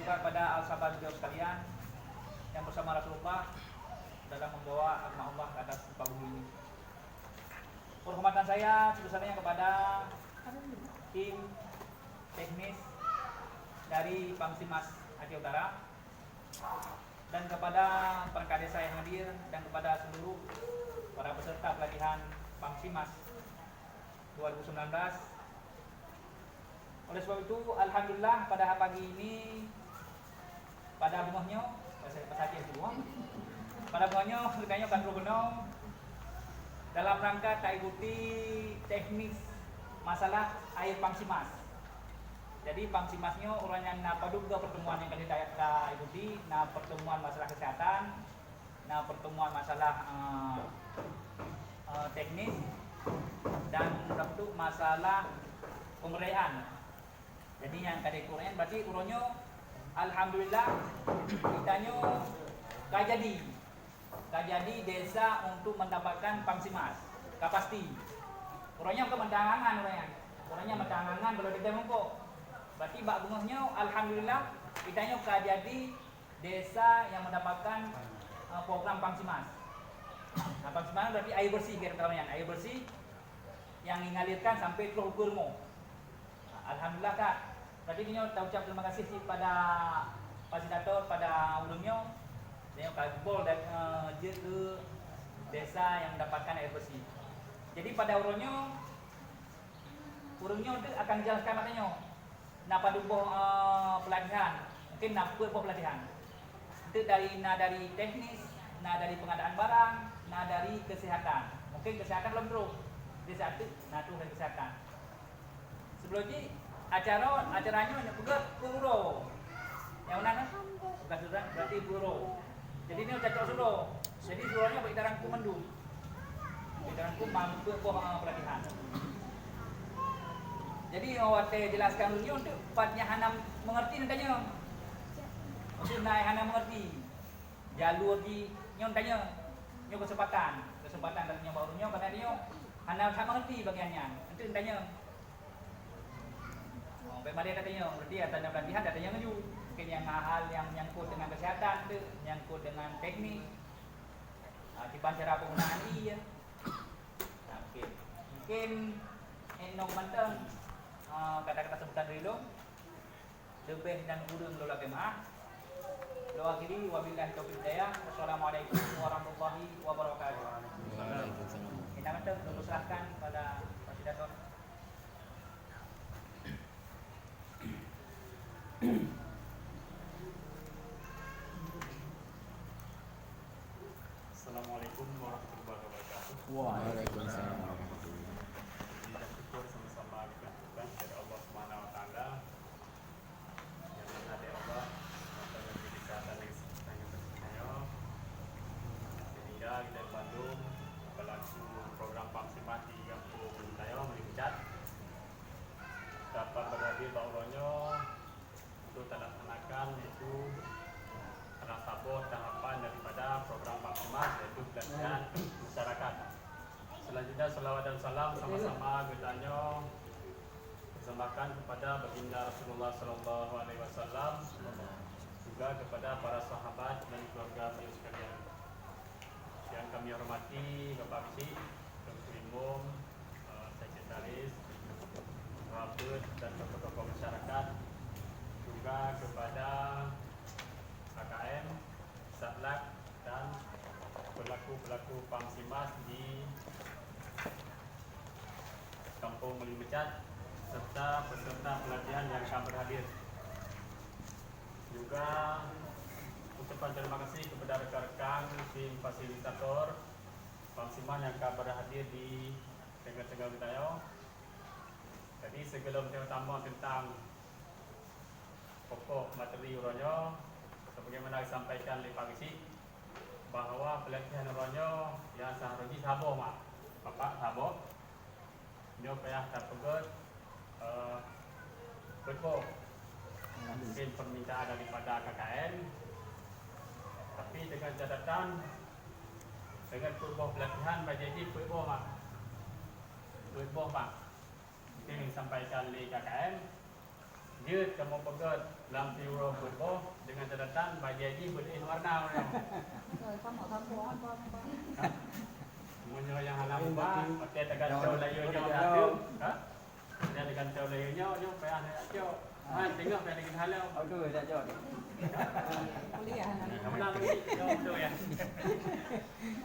juga kepada al-sahabat beliau sekalian yang bersama Rasulullah dalam membawa agama Allah ke atas muka bumi ini. Penghormatan saya sebesarnya kepada tim teknis dari Pamsimas Aceh Utara dan kepada perangkat desa yang hadir dan kepada seluruh para peserta pelatihan Pamsimas 2019. Oleh sebab itu, alhamdulillah pada pagi ini pada bungahnya pasal semua. Pada bungahnya ceritanya kan benar dalam rangka tak ikuti teknis masalah air Pamsimas. Jadi Pamsimasnya orang yang nak paduga pertemuan yang kali tak ikuti, nak pertemuan masalah kesehatan, nak pertemuan masalah teknis dan untuk masalah pemberdayaan. Jadi yang kali kurang berarti kurangnya alhamdulillah kitanya kajadi desa untuk mendapatkan Pamsimas. Pasti. Orangnya ke mendangangan orangnya mendangangan kalau kita mengko. Berarti bak bungahnya alhamdulillah kitanya kajadi desa yang mendapatkan program Pamsimas. Nah, Pamsimas berarti air bersih kira-kira air bersih yang mengalirkan sampai ke Gurmo. Alhamdulillah Kak. Berarti kita ucap terima kasih pada fasilitator pada ulumnya. Dia kabul dan je ke desa yang mendapatkan air bersih. Jadi pada urungnya itu akan dijelaskan maknanya. Nak paduboh pelatihan, mungkin nak buat pelatihan. Itu dari teknis, dari pengadaan barang, dari kesehatan. Mungkin kesehatan belum terus. Di satu, tu dari kesehatan. Sebelum ini acaranya nak pegat guru. Yang mana? Bukan sudah berarti guru. Jadi ini cocok suruh. Jadi suruhnya bagi darangku mendung. Bagi darangku mampu pelatihan. Jadi awak jelaskan dulu untuk patnya Hana mengerti nantinya. Untuk naik Hana mengerti. Jalur di nyon tanya. Nyon kesempatan dan nyon barunya karena dia Hana tak mengerti bagiannya. Nanti tanya. Baik mari tanya. Berarti tanya pelatihan tanya ngeju. Mungkin yang hal yang menyangkut dengan kesehatan tu, menyangkut dengan teknik, tiban cara penggunaan iya. Mungkin enok manteng kata-kata sebutan dulu. Lebih dan kurang lola kemah. Doa kiri wabillahi taufiq hidayah. Wassalamualaikum warahmatullahi wabarakatuh. Waalaikumsalam. Kita manteng dulu serahkan pada fasilitator. Assalamualaikum warahmatullahi wabarakatuh. Waalaikumsalam. Kita syukur sama-sama kita lakukan kepada Allah Subhanahu Wa Taala yang mana dari Allah memberikan kesehatan yang bersihnya sehingga kita Bandung berlaku program Pamsimas di Kampung Tayo Melicat dapat berhadir baurannya untuk dilaksanakan yaitu salah satu tahapan daripada program Pamsimas yaitu pelatihan masyarakat. Selanjutnya salawat dan salam sama-sama bertanya persembahkan kepada baginda Rasulullah sallallahu alaihi wasallam juga kepada para sahabat dan keluarga beliau sekalian. Yang kami hormati Bapak Bisi, Ketua Umum, Sekretaris, Rabat dan tokoh-tokoh masyarakat, juga kepada KKM, Satlak dan pelaku-pelaku Pamsimas di Kampung Melimecat serta peserta pelatihan yang akan berhadir. Juga ucapan terima kasih kepada rekan-rekan tim fasilitator Pamsimas yang akan berhadir di tengah-tengah wilayah. Jadi sebelum saya utama tentang pokok materi uranya, sebagaimana disampaikan oleh Pak Gisi bahawa pelatihan uranya yang seharusnya sabar mak, Bapak sabar. Dia payah tak pegat berko mungkin permintaan daripada KKN, tapi dengan catatan dengan perubahan pelatihan menjadi perubahan Pak. Mungkin yang disampaikan oleh KKN Dia kamu pegat dalam tiura purbo dengan catatan bagi haji beriin warna orang. Semuanya yang halang ubah, pakai tergantung layunya ada. Ha? Dia tergantung layunya, dia payah nak jauh. Man, tengok payah dengan halau. Auto tak jauh. Kuliah Kamu nak pergi? Jauh tu ya.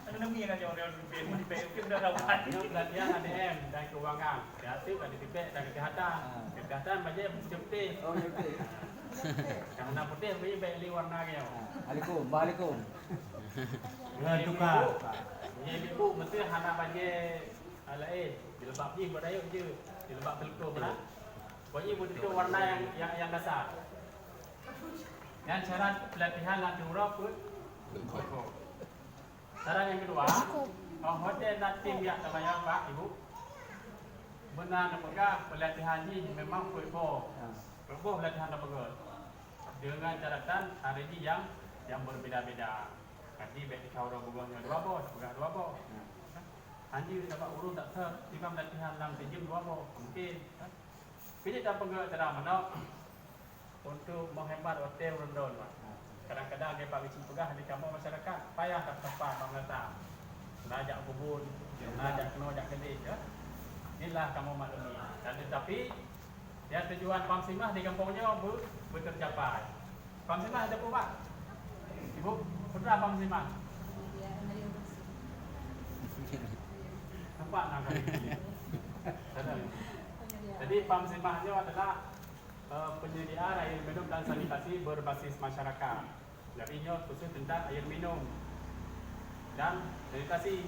Ano nang mina jauh dia lebih dah dapat. Ini pelatihan ADM dan keuangan. Kreatif ada tipik dan kesihatan. Kesihatan bagi putih. Oh, ya ke? Yang warna putih bagi beli warna dia. Waalaikum. Dengan tukar. Ini ibu mesti hana bagi lain. Bila bab ni berdayuk je. Bila bab telur pula. Pokoknya betul warna yang dasar. Dan syarat pelatihan nanti huruf pun. Syarat yang kedua, hotel dan tim yang terbayar Pak Ibu. Benar dan pegang pelatihan ini memang purbo pelatihan dan pegang. Dengan catatan hari ini yang berbeza-beza. Nanti baik kita orang bergolongnya 2 bos, pegang 2 bos. Anjir dapat urus tak ter, tiba pelatihan dalam sejam 2 bos. Mungkin. Pilih dan pegang cara mana untuk menghemat hotel rondon. Kadang-kadang dia Pak Bicin pegah di kampung masyarakat payah tak tempat mengatang. Nak ajak kubun, nak ajak kena ajak kedai ya. Inilah kamu maklumi. Dan tetapi yang tujuan Pam Simah di kampungnya tercapai. Pam Simah ada apa Pak? Ibu, putra Pam Simah. Nampak nak kali ini. Jadi Pam Simahnya adalah penyedia air minum dan sanitasi berbasis masyarakat. Jadinya khusus tentang air minum dan sanitasi.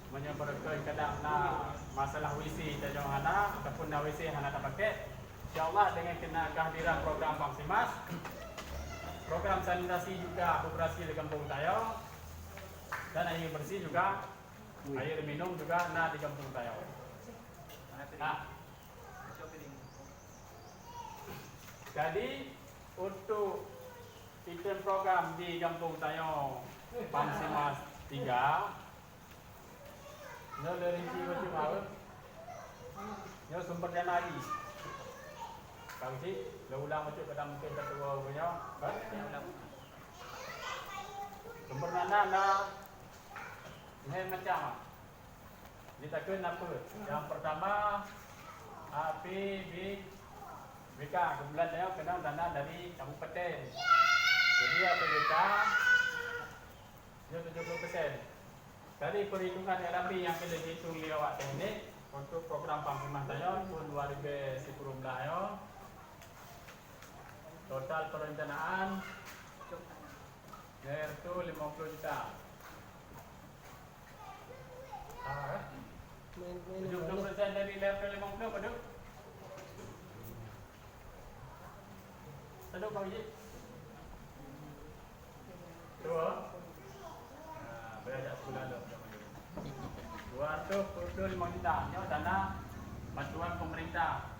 Menyebabkan kadang masalah WC dan hana ataupun WC hana tak pakai. InsyaAllah dengan kena kehadiran program Pam Simas, program sanitasi juga operasi di kampung Tayau dan air bersih juga, air minum juga di kampung Tayau. Jadi untuk item program di Kampung Tayau Pam Simas 3 no rinci macam apa? No sumber dana lagi. Kau si, lo ulang macam pada mungkin ketua punya, kan? Sumber dana ini macam apa? Ditakun apa? Yang pertama APBK kumpulan Tayau kena dana dari kabupaten. Jadi APBK dia 70%. Dari perhitungan LRB yang kita hitung lewat teknik untuk program Pam Simas Tayau tahun 2010 Tayau, total perencanaan itu 50 juta. 70% dari level 50 pada Taduk Pak Wiji? Dua? Belajar sekolah dulu. 225 juta. Ini dana bantuan pemerintah.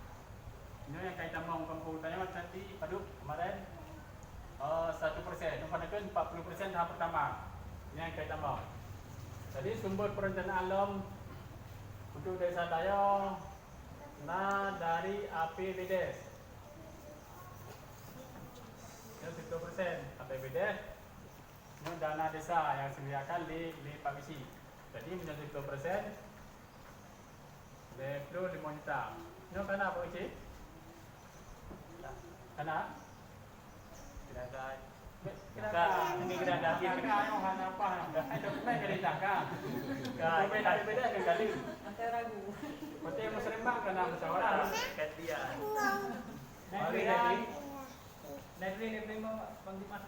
Ini yang kaitan dengan kampung Tayau nanti Paduk kemarin 1%. Yang pada kan 40% tahap pertama. Ini yang kaitan dengan. Jadi sumber perencanaan alam untuk desa Tayau dari APBDes. Ini 10% APBDes. Ini dana desa yang disediakan di Pak Bisi. Jadi menjadi 10%, 25 juta. Ini kena Pak Bisi? Kena? Ini kena daki. Kena apa? Ada pernah ceritakan. Beda-beda kali. Antara ragu. Betul yang Serembang kena musyawarah. Katian. Negeri mau Bang Dimas.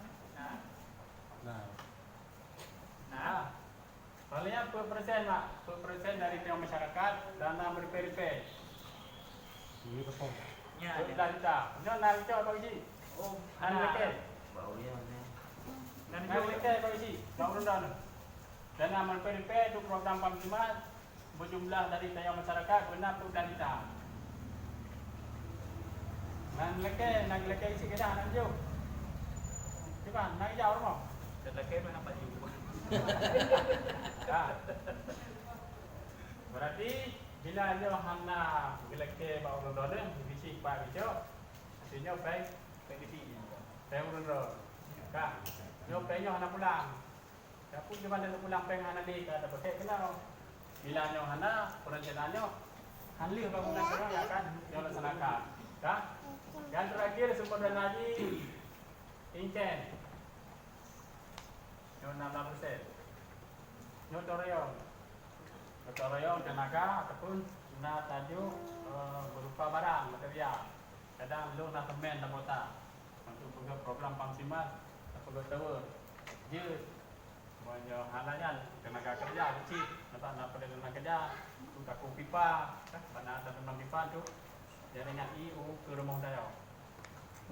Nah, soalnya persen Mak, persen dari pihak masyarakat dana berperifer. Ini betul. Ya, Juta. Ini nariknya apa sih? oh, Nariknya. Baunya mana? Nariknya apa sih? Bau rendah. Dana berperifer itu program Pam Simas berjumlah dari Tayau masyarakat benar dan juta. Nak leke isi kedah nak jauh. Cuba nak jauh rumah. lelaki mana Pak Ibu? Berarti bila dia hana leke bau rendah ni, bisi Pak Bijo. Sino peng PDP. peng urun-urun. Kak, nyo peng nyo hana pulang. Kapag di mana pulang peng hana di kata pakai kenal. Bila nyo hana perencanaan nyo hanli bangunan nyo ya kan nyo laksanakan. Kak, yang terakhir sumber dana haji ingken. Nyo 16%. Nyo toreyong. Toreyong tenaga ataupun na tajuk berupa barang material. Kadang lu nak semen nak bota untuk program pangsimas apa tahu je banyak halanya tenaga kerja kecil nak pada tenaga kerja untuk aku pipa mana ada tentang pipa tu jaringan IU ke rumah saya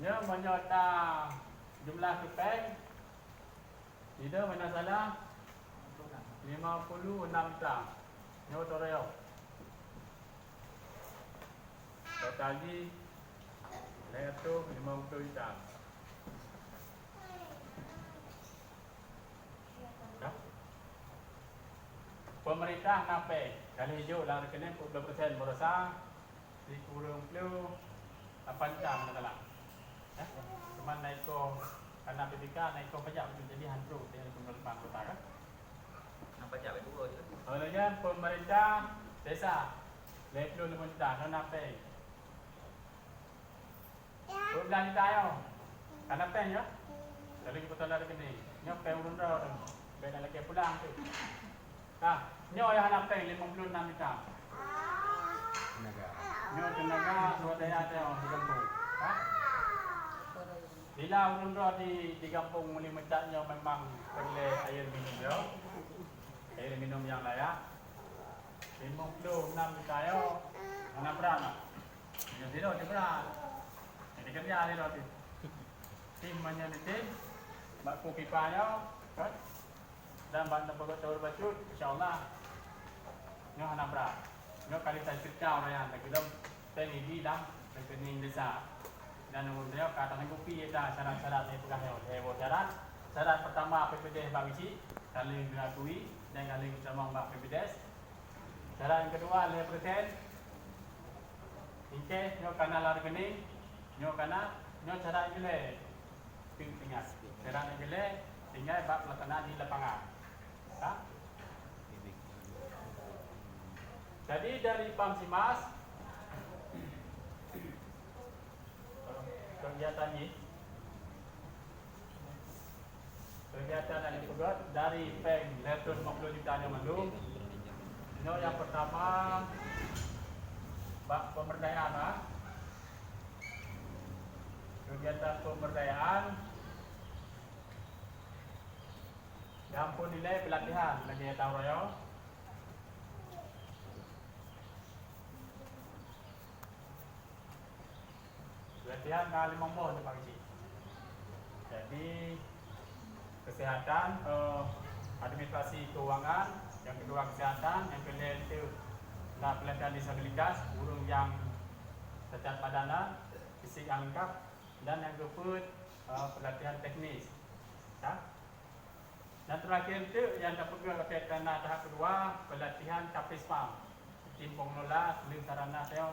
nya banyak jumlah kepeng tidak mana salah 56 juta nyo toreo total di itu 50 juta. Ya. Pemerintah nape? Kali hijau lah rekening 40% merasa dikurang pelu 8 jam katalah. Ya. Cuma naik ko karena PPK naik ko pajak jadi hancur dengan pemerintah kota kan. Nampak pajak itu je. Olehnya pemerintah desa 50 juta nape? Bulan tayo. Karena pen ya. Dari kita lari kini. Nyo pen urun-urun. Beda lagi pulang tu. Nah, nyo yang hana pen 56 juta. Nyo tenaga swadaya tayo di kampung. Ha? Bila urun-urun di kampung muli mencat nyo memang perlu air minum yo. Air minum yang layak. 56 juta yo. Mana berapa? Nyo tidak berapa. Ini kerja ni roti. Tim menyanyikan, bakku pipanya, kan? Dan bantu bagot tahu bacut, insyaallah. Nyo hana bra. Nyo kali saya cerita orang yang kita tengi di dah, rekening desa. Dan umur dia kata kopi ada syarat-syarat ni pegah yo. Syarat pertama PPDS bagi si, kali diakui dan kali kita mau bak PPDS. Syarat yang kedua 5%. Ingke nyo kanal rekening nyo kana nyo cara gile tinggal cara gile tinggal bab pelaksanaan di lapangan ha? Jadi dari Pamsimas kegiatan yang dipegot dari peng 150 juta nya mendung nyo yang pertama bab pemberdayaan ha? Kegiatan pemberdayaan yang pun nilai pelatihan lagi tahu royo pelatihan kali memboh tu pagi. Jadi kesehatan administrasi keuangan, yang kedua kesehatan, yang ketiga itu pelatihan disabilitas burung yang cacat badana fisik yang lengkap dan yang keempat pelatihan teknis ya. Dan terakhir itu yang dapat berkaitan tahap kedua pelatihan kapis pam tim pengelola selim sarana saya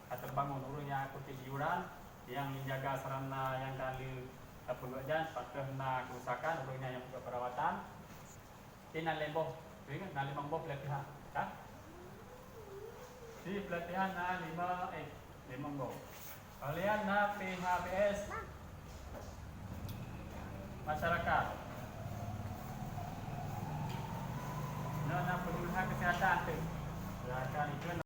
atau bangun urungnya ikuti iuran yang menjaga sarana yang kali pengujian patutnya kerusakan urungnya yang perawatan tina lemboh ini na 5 pelatihan ya. Di pelatihan na 5 boh. Kalian na PHBS masyarakat. Na penyuluhan kesehatan tu. Silakan itu